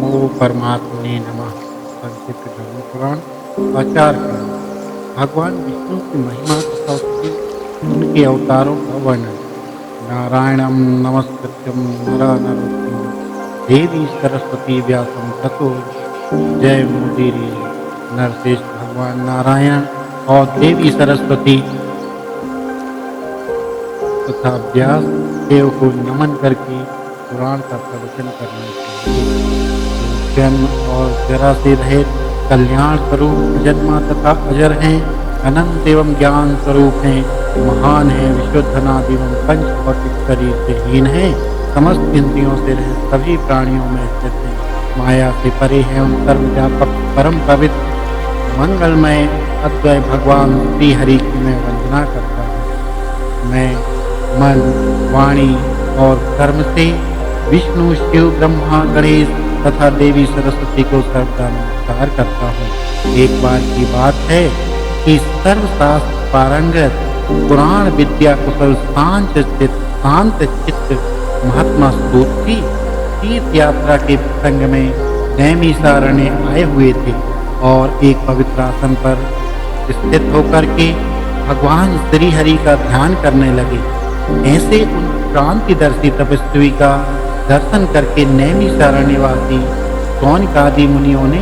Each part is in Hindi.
नमो परमात्मने नमः। संक्षिप्त धर्म पुराण आचार कांड। भगवान विष्णु की महिमा तथा उसकी उनके अवतारों का वर्णन। नारायणं नमस्कृत्यं नरं नरोत्तमं देवी सरस्वती व्यासं ततो जय मुदीरये। नरश्रेष्ठ भगवान नारायण और देवी सरस्वती तथा व्यास देव को नमन करके पुराण का प्रवचन करना चाहिए। जन्म और जरा से रहित कल्याण स्वरूप अजन्मा तथा अजर हैं, अनंत एवं ज्ञान स्वरूप हैं, महान है, विशुद्ध अनादि एवं पंच भौतिक शरीर से हीन है, समस्त इंद्रियों से रहित सभी प्राणियों में स्थित है, माया से परे है, उन सर्वव्यापक परम पवित्र मंगलमय अद्वय भगवान श्री हरि की मैं वंदना करता हूँ। मैं मन, वाणी और कर्म से विष्णु, शिव, ब्रह्मा, गणेश तथा देवी सरस्वती को सर्वदा नमस्कार करता हूँ। एक बार की बात है कि सर्वशास्त्र पारंगत पुराण विद्या कुशल शांत चित्त महात्मा सूत तीर्थ यात्रा के प्रसंग में नैमिषारण्य आए हुए थे और एक पवित्र आसन पर स्थित होकर के भगवान श्री हरि का ध्यान करने लगे। ऐसे उन क्रांतिदर्शी तपस्वी का दर्शन करके नैमिषारण्यवासी शौनकादि मुनियों ने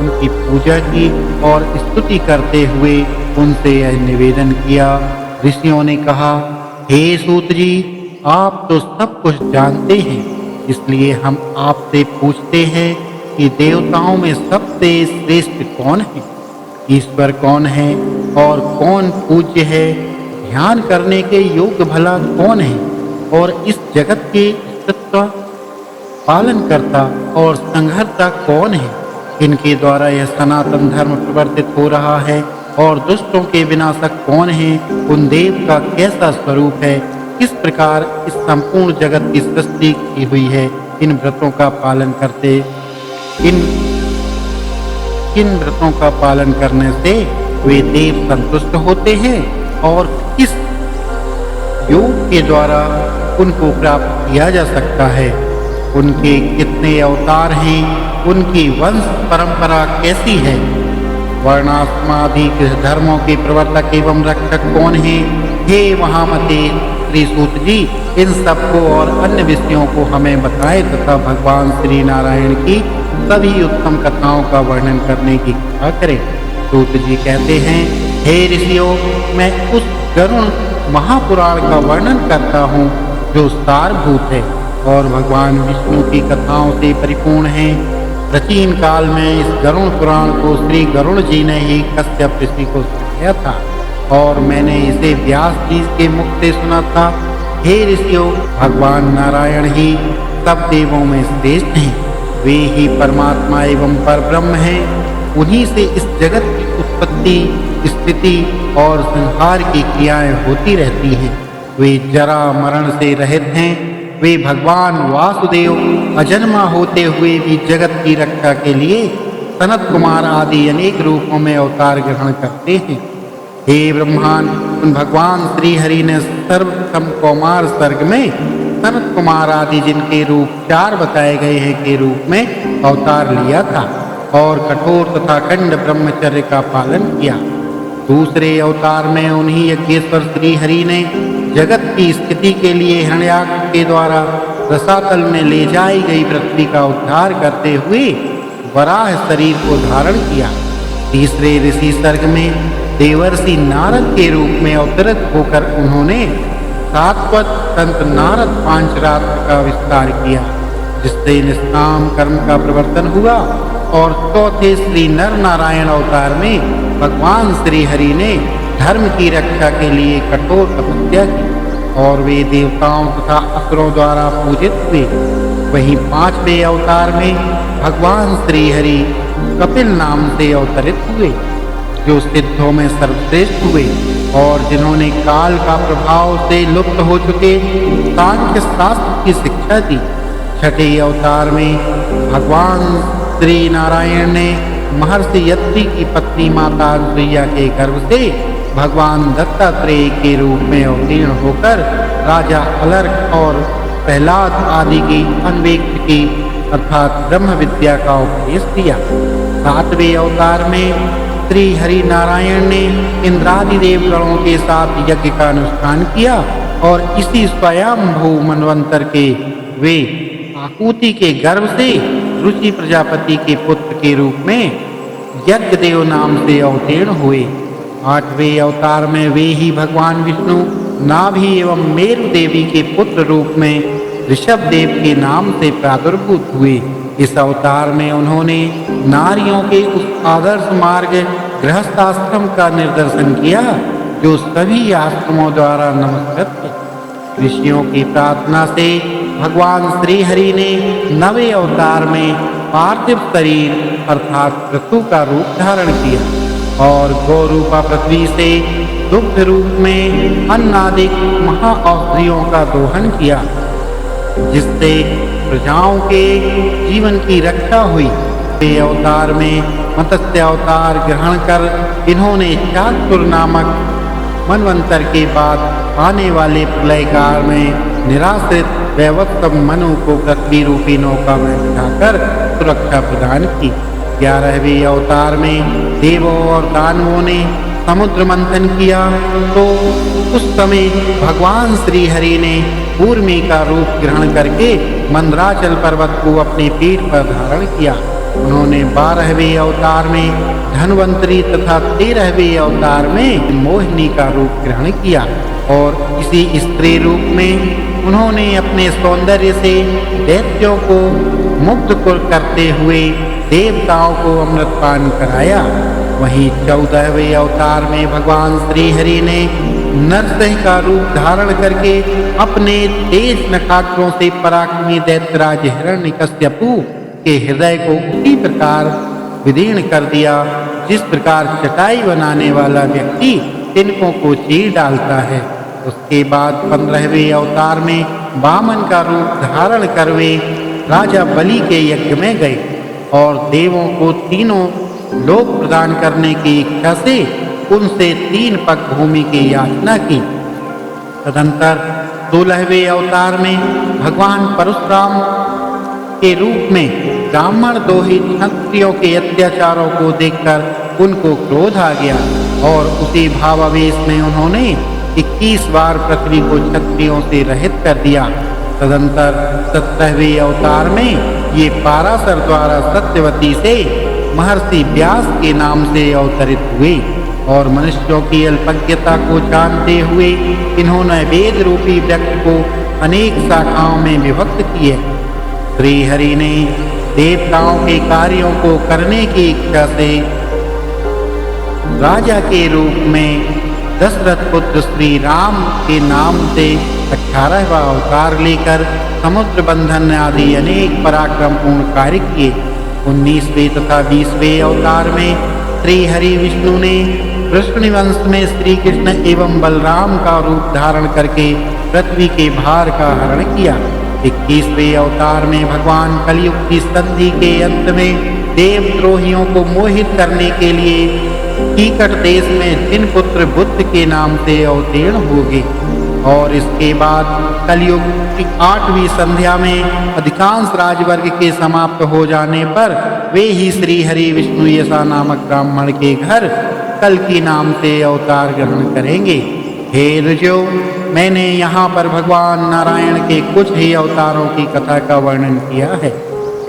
उनकी पूजा की और स्तुति करते हुए उनसे यह निवेदन किया। ऋषियों ने कहा, हे सूत जी, आप तो सब कुछ जानते हैं, इसलिए हम आपसे पूछते हैं कि देवताओं में सबसे श्रेष्ठ कौन है, ईश्वर कौन है और कौन पूज्य है, ध्यान करने के योग्य भला कौन है और इस जगत के अस्तित्व पालन करता और संहर्ता कौन है। इनके द्वारा यह सनातन धर्म प्रवर्तित हो रहा है और दुष्टों के विनाशक कौन है, उन देव का कैसा स्वरूप है, किस प्रकार इस संपूर्ण जगत की सृष्टि की हुई है, इन व्रतों का पालन करते किन व्रतों का पालन करने से वे देव संतुष्ट होते हैं और किस योग के द्वारा उनको प्राप्त किया जा सकता है, उनके कितने अवतार हैं, उनकी वंश परंपरा कैसी है, वर्णाश्रमादि धर्मों के प्रवर्तक एवं रक्षक कौन है। हे महामते श्री सूत जी, इन सबको और अन्य विषयों को हमें बताएं तथा भगवान श्री नारायण की सभी उत्तम कथाओं का वर्णन करने की कृपा करें। सूत जी कहते हैं, हे ऋषियों, मैं उस गरुण महापुराण का वर्णन करता हूँ जो सारभूत है और भगवान विष्णु की कथाओं से परिपूर्ण है। प्राचीन काल में इस गरुण पुराण को श्री गरुण जी ने ही कश्यप ऋषि को सुनाया था और मैंने इसे व्यास जी के मुख से सुना था। हे ऋषियों, भगवान नारायण ही सब देवों में श्रेष्ठ हैं, वे ही परमात्मा एवं परब्रह्म हैं, उन्हीं से इस जगत की उत्पत्ति, स्थिति और संहार की क्रियाएं होती रहती हैं। वे जरा मरण से रहित हैं। वे भगवान वासुदेव अजन्मा होते हुए भी जगत की रक्षा के लिए सनत कुमार आदि अनेक रूपों में अवतार ग्रहण करते हैं। हे ब्रह्मांड, उन भगवान श्री हरि ने सर्वप्रथम कौमार सर्ग में सनत कुमार आदि जिनके रूप 4 बताए गए हैं के रूप में अवतार लिया था और कठोर तथा खंड ब्रह्मचर्य का पालन किया। दूसरे अवतार में उन्हीं यज्ञेश्वर श्री हरि ने जगत की स्थिति के लिए हिरण्याक्ष के द्वारा रसातल में ले जाई गई पृथ्वी का उद्धार करते हुए वराह शरीर को धारण किया। तीसरे ऋषि सर्ग में देवर्षि नारद के रूप में अवतरित होकर उन्होंने सात्वत संत नारद पांचरात्र का विस्तार किया, जिससे निष्काम कर्म का प्रवर्तन हुआ। और चौथे श्री नर नारायण अवतार में भगवान श्री हरि ने धर्म की रक्षा के लिए कठोर तपस्या की और वे देवताओं तथा असुरों द्वारा पूजित हुए। वहीं 5वें अवतार में भगवान श्री हरि कपिल नाम से अवतरित हुए, जो सिद्धों में सर्वश्रेष्ठ हुए और जिन्होंने काल का प्रभाव से लुप्त हो चुके सांख्य शास्त्र की शिक्षा दी। 6ठे अवतार में भगवान श्री नारायण ने महर्षि यत्री की पत्नी माता अनुसुईया के गर्भ से भगवान दत्तात्रेय के रूप में अवतीर्ण होकर राजा अलर्क और प्रहलाद आदि की अन्वेक्ष की अर्थात ब्रह्म विद्या का उपदेश दिया। 7वें अवतार में श्री हरि नारायण ने इंद्रादि देवगणों के साथ यज्ञ का अनुष्ठान किया और इसी स्वयंभू मनवंतर के वे आकुति के गर्भ से रुचि प्रजापति के पुत्र के रूप में यज्ञदेव नाम से अवतीर्ण हुए। 8वें अवतार में वे ही भगवान विष्णु नाभि एवं मेरु देवी के पुत्र रूप में ऋषभ देव के नाम से प्रादुर्भूत हुए। इस अवतार में उन्होंने नारियों के उस आदर्श मार्ग गृहस्थाश्रम का निर्देशन किया जो सभी आश्रमों द्वारा नमस्कृत है। ऋषियों की प्रार्थना से भगवान श्री हरि ने 9वें अवतार में पार्थिव शरीर अर्थात पृथु का रूप धारण किया और गौरूपा पृथ्वी से दुग्ध रूप में अन्नादिक महाऔषधियों का दोहन किया, जिससे प्रजाओं के जीवन की रक्षा हुई। वे अवतार में मत्स्य अवतार ग्रहण कर इन्होंने चातुर नामक मनवंतर के बाद आने वाले प्रलय काल में निराश्रित वैवत्सव मनु को पृथ्वी रूपी नौका में बिठाकर सुरक्षा प्रदान की। 11वें अवतार में देवों और दानवों ने समुद्र मंथन किया तो उस समय भगवान श्री हरि ने कूर्मी का रूप ग्रहण करके मंदराचल पर्वत को अपनी पीठ पर धारण किया। उन्होंने 12वें अवतार में धन्वंतरी तथा 13वें अवतार में मोहिनी का रूप ग्रहण किया और इसी स्त्री रूप में उन्होंने अपने सौंदर्य से दैत्यों को मुक्त करते हुए देवताओं को अमृतपान कराया। वहीं 14वें अवतार में भगवान श्री हरि ने नरसिंह का रूप धारण करके अपने तेज नखाग्रों से पराक्रमी दैत्यराज हिरण्यकश्यपु के हृदय को उसी प्रकार विदीर्ण कर दिया जिस प्रकार चटाई बनाने वाला व्यक्ति तिनकों को चीर डालता है। उसके बाद 15वें अवतार में वामन का रूप धारण कर वे राजा बलि के यज्ञ में गए और देवों को तीनों लोक प्रदान करने की इच्छा से उनसे 3 पग भूमि की याचना की। तदंतर 16वें अवतार में भगवान परशुराम के रूप में ब्राह्मण दोहित क्षत्रियों के अत्याचारों को देखकर उनको क्रोध आ गया और उसी भावावेश में उन्होंने 21 बार पृथ्वी को क्षत्रियों से रहित कर दिया। तदंतर 17वें अवतार में ये पाराशर द्वारा सत्यवती से महर्षि व्यास के नाम से अवतरित हुए और मनुष्यों की अल्पज्ञता को जानते हुए इन्होंने वेद रूपी वृक्ष को अनेक शाखाओं में विभक्त किए। श्री हरि ने देवताओं के कार्यों को करने की इच्छा से राजा के रूप में दशरथ पुत्र श्री राम के नाम से 18वां अवतार लेकर समुद्र बंधन आदि अनेक पराक्रमपूर्ण कार्य किए। 19वें तथा 20वें अवतार में श्री हरि विष्णु ने वृष्णि वंश में श्री कृष्ण एवं बलराम का रूप धारण करके पृथ्वी के भार का हरण किया। 21वें अवतार में भगवान कलयुग की संधि के अंत में देवद्रोहियों को मोहित करने के लिए कीकट देश में जिन पुत्र बुद्ध के नाम से अवतीर्ण होंगे और इसके बाद कलयुग की 8वीं संध्या में अधिकांश राजवर्ग के समाप्त हो जाने पर वे ही श्री हरि विष्णु यशा नामक ब्राह्मण के घर कल्कि नाम से अवतार ग्रहण करेंगे। हे ऋषियों, मैंने यहाँ पर भगवान नारायण के कुछ ही अवतारों की कथा का वर्णन किया है।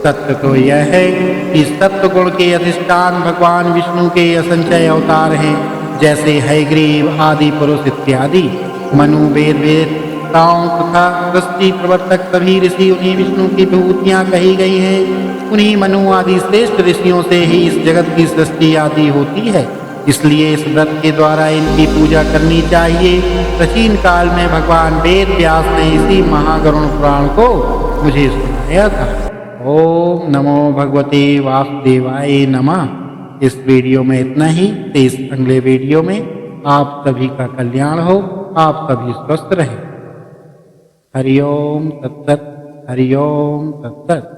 सत्य तो यह है कि सत्व गुण के अधिष्ठान भगवान विष्णु के असंख्य अवतार हैं, जैसे हयग्रीव आदि पुरुष इत्यादि। मनु वेद वेदताओं तथा सृष्टि प्रवर्तक सभी ऋषि उन्हीं विष्णु की विभूतियाँ कही गई हैं। उन्हीं मनु आदि श्रेष्ठ ऋषियों से ही इस जगत की सृष्टि आदि होती है, इसलिए इस व्रत के द्वारा इनकी पूजा करनी चाहिए। प्राचीन काल में भगवान वेद व्यास ने इसी महागरुण पुराण को मुझे सुनाया था। ओम नमो भगवते वासुदेवाय नमः। इस वीडियो में इतना ही। इस अगले वीडियो में आप सभी का कल्याण हो, आप सभी स्वस्थ रहें। हरि ओम तत्सत, हरि ओम तत्सत।